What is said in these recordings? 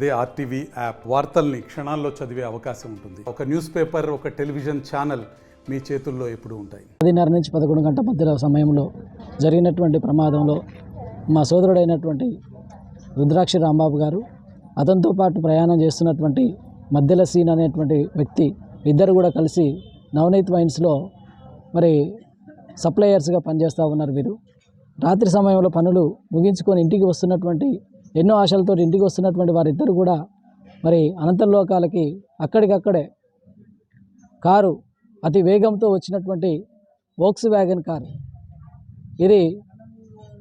అదే RTV app వార్తల్ని క్షణాల్లో చదివే అవకాశం ఉంటుంది. ఒక న్యూస్ పేపర్, ఒక టెలివిజన్ ఛానల్ మీ చేతుల్లో ఎప్పుడూ ఉంటాయి. 10:30 నుంచి 11 గంటల మధ్య సమయంలో జరిగినటువంటి ప్రమాదంలో మా సోదరుడైనటువంటి రుద్రాక్షి రాంబాబు గారు, అతనితో పాటు ప్రయాణం చేస్తున్నటువంటి మధ్యల సీన్ అనేటువంటి వ్యక్తి ఇద్దరు కూడా కలిసి నవనీత్ వైన్స్లో మరి సప్లయర్స్గా పనిచేస్తూ ఉన్నారు. వీరు రాత్రి సమయంలో పనులు ముగించుకొని ఇంటికి వస్తున్నటువంటి ఎన్నో ఆశలతో ఇంటికి వస్తున్నటువంటి వారిద్దరు కూడా మరి అనంతలోకాలకి అక్కడికక్కడే కారు అతి వేగంతో వచ్చినటువంటి వోక్స్ వ్యాగన్ కారు ఇది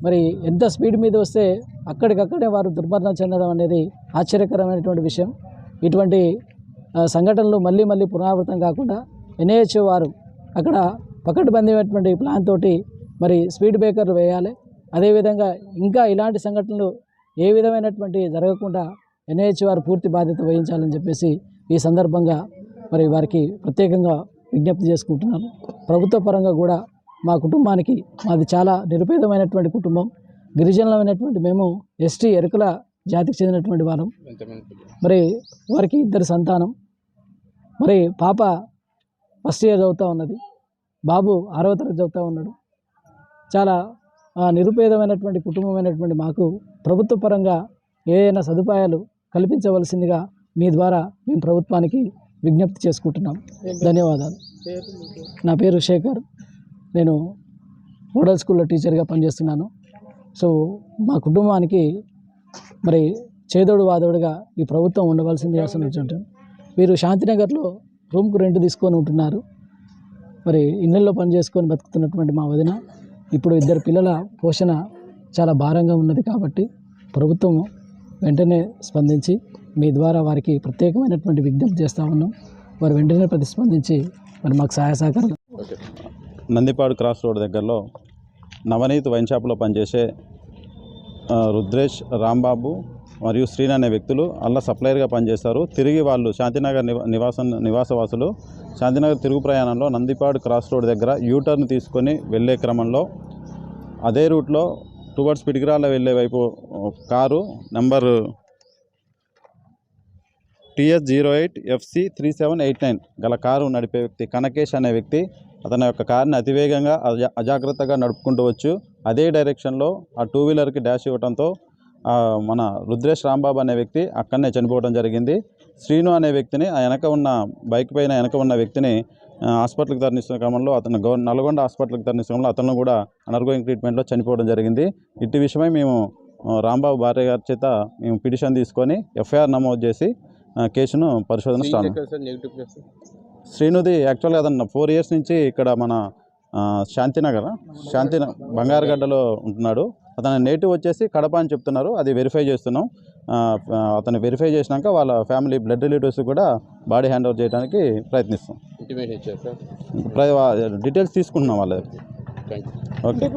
మరి ఎంత స్పీడ్ మీద వస్తే అక్కడికక్కడే వారు దుర్మరణం చెందడం అనేది ఆశ్చర్యకరమైనటువంటి విషయం. ఇటువంటి సంఘటనలు మళ్ళీ మళ్ళీ పునరావృతం కాకుండా ఎన్హెచ్ఓ వారు అక్కడ పకడ్బందీమైనటువంటి ప్లాన్ తోటి మరి స్పీడ్ బ్రేకర్లు వేయాలి. అదేవిధంగా ఇంకా ఇలాంటి సంఘటనలు ఏ విధమైనటువంటి జరగకుండా ఎన్హెచ్ వారు పూర్తి బాధ్యత వహించాలని చెప్పేసి ఈ సందర్భంగా మరి వారికి ప్రత్యేకంగా విజ్ఞప్తి చేసుకుంటున్నాను. ప్రభుత్వ పరంగా కూడా మా కుటుంబానికి, మాది చాలా నిరుపేదమైనటువంటి కుటుంబం, గిరిజనులమైనటువంటి మేము ఎస్టీ ఎరుకల జాతికి చెందినటువంటి వారం. మరి వారికి 2 సంతానం. మరి పాప ఫస్ట్ ఇయర్ చదువుతూ ఉన్నది, బాబు 6వ తరగతి చదువుతూ ఉన్నాడు. చాలా నిరుపేదమైనటువంటి కుటుంబమైనటువంటి మాకు ప్రభుత్వ పరంగా ఏదైనా సదుపాయాలు కల్పించవలసిందిగా మీ ద్వారా మేము ప్రభుత్వానికి విజ్ఞప్తి చేసుకుంటున్నాం. ధన్యవాదాలు. నా పేరు శేఖర్, నేను మోడల్ స్కూల్లో టీచర్గా పనిచేస్తున్నాను. సో మా కుటుంబానికి మరి చేదోడు వాదోడుగా ఈ ప్రభుత్వం ఉండవలసింది అసలు. వీరు శాంతినగర్లో రూమ్కు రెంట్ తీసుకొని ఉంటున్నారు. మరి ఇళ్ళల్లో పని చేసుకొని బతుకుతున్నటువంటి మా వదిన ఇప్పుడు 2 పిల్లల పోషణ చాలా భారంగా ఉన్నది. కాబట్టి ప్రభుత్వం వెంటనే స్పందించి మీ ద్వారా వారికి ప్రత్యేకమైనటువంటి విజ్ఞప్తి చేస్తూ ఉన్నాం. వారు వెంటనే ప్రతిస్పందించి మరి మాకు సహాయ సహకారం. నందిపాడు క్రాస్ రోడ్ దగ్గరలో నవనీత్ వైన్ షాప్లో పనిచేసే రుద్రేష్, రాంబాబు మరియు శ్రీన్ అనే వ్యక్తులు అలా సప్లయర్గా పనిచేస్తారు. తిరిగి వాళ్ళు శాంతినగర్ నివాసవాసులు శాంతినగర్ తిరుగు ప్రయాణంలో నందిపాడు క్రాస్ రోడ్ దగ్గర యూటర్న్ తీసుకొని వెళ్ళే క్రమంలో అదే రూట్లో టువర్డ్స్ పిడిగిరాళ్ళ వెళ్ళే వైపు కారు నంబర్ TS08 FC 3789 గల కారు నడిపే వ్యక్తి కనకేష్ అనే వ్యక్తి అతని యొక్క కారుని అతివేగంగా అజాగ్రత్తగా నడుపుకుంటూ వచ్చు అదే డైరెక్షన్లో ఆ 2 వీలర్కి డాష్ ఇవ్వడంతో మన రుద్రేష్ రాంబాబు అనే వ్యక్తి అక్కడనే చనిపోవడం జరిగింది. శ్రీను అనే వ్యక్తిని ఆ వెనక ఉన్న బైక్ పైన వెనక ఉన్న వ్యక్తిని హాస్పిటల్కి తరలిస్తున్న క్రమంలో అతను నల్గొండ హాస్పిటల్కి తరలిస్తున్న క్రమంలో అతను కూడా అండర్గోయింగ్ ట్రీట్మెంట్లో చనిపోవడం జరిగింది. ఇట్టి విషయమై మేము రాంబాబు భార్య గారి చేత మేము పిటిషన్ తీసుకొని FIR నమోదు చేసి కేసును పరిశోధన స్టార్ట్. శ్రీనుది యాక్చువల్గా అతను 4 ఇయర్స్ నుంచి ఇక్కడ మన బంగారుగడ్డలో ఉంటున్నాడు. అతని నేటివ్ వచ్చేసి కడప అని చెప్తున్నారు. అది వెరిఫై చేస్తున్నాం. అతను వెరిఫై చేసినాక వాళ్ళ ఫ్యామిలీ బ్లడ్ రిలేటివ్స్ కూడా బాడీ హ్యాండ్ ఓవర్ చేయడానికి ప్రయత్నిస్తాం. డీటెయిల్స్ తీసుకుంటున్నాం వాళ్ళ. ఓకే,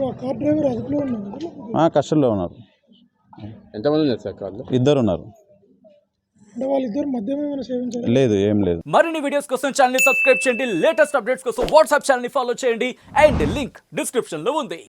కస్టడీలో ఉన్నారు. ఎంతమంది ఉన్నారు సార్ కార్లో? 2 ఉన్నారు. లేదు, ఏం లేదు. మరిన్ని వీడియోస్ కోసం ఛానల్ ని సబ్స్క్రైబ్ చేయండి. లేటెస్ట్ అప్డేట్స్ కోసం వాట్సాప్ ఛానల్ ని ఫాలో చేయండి. అండ్ లింక్ డిస్క్రిప్షన్ లో ఉంది.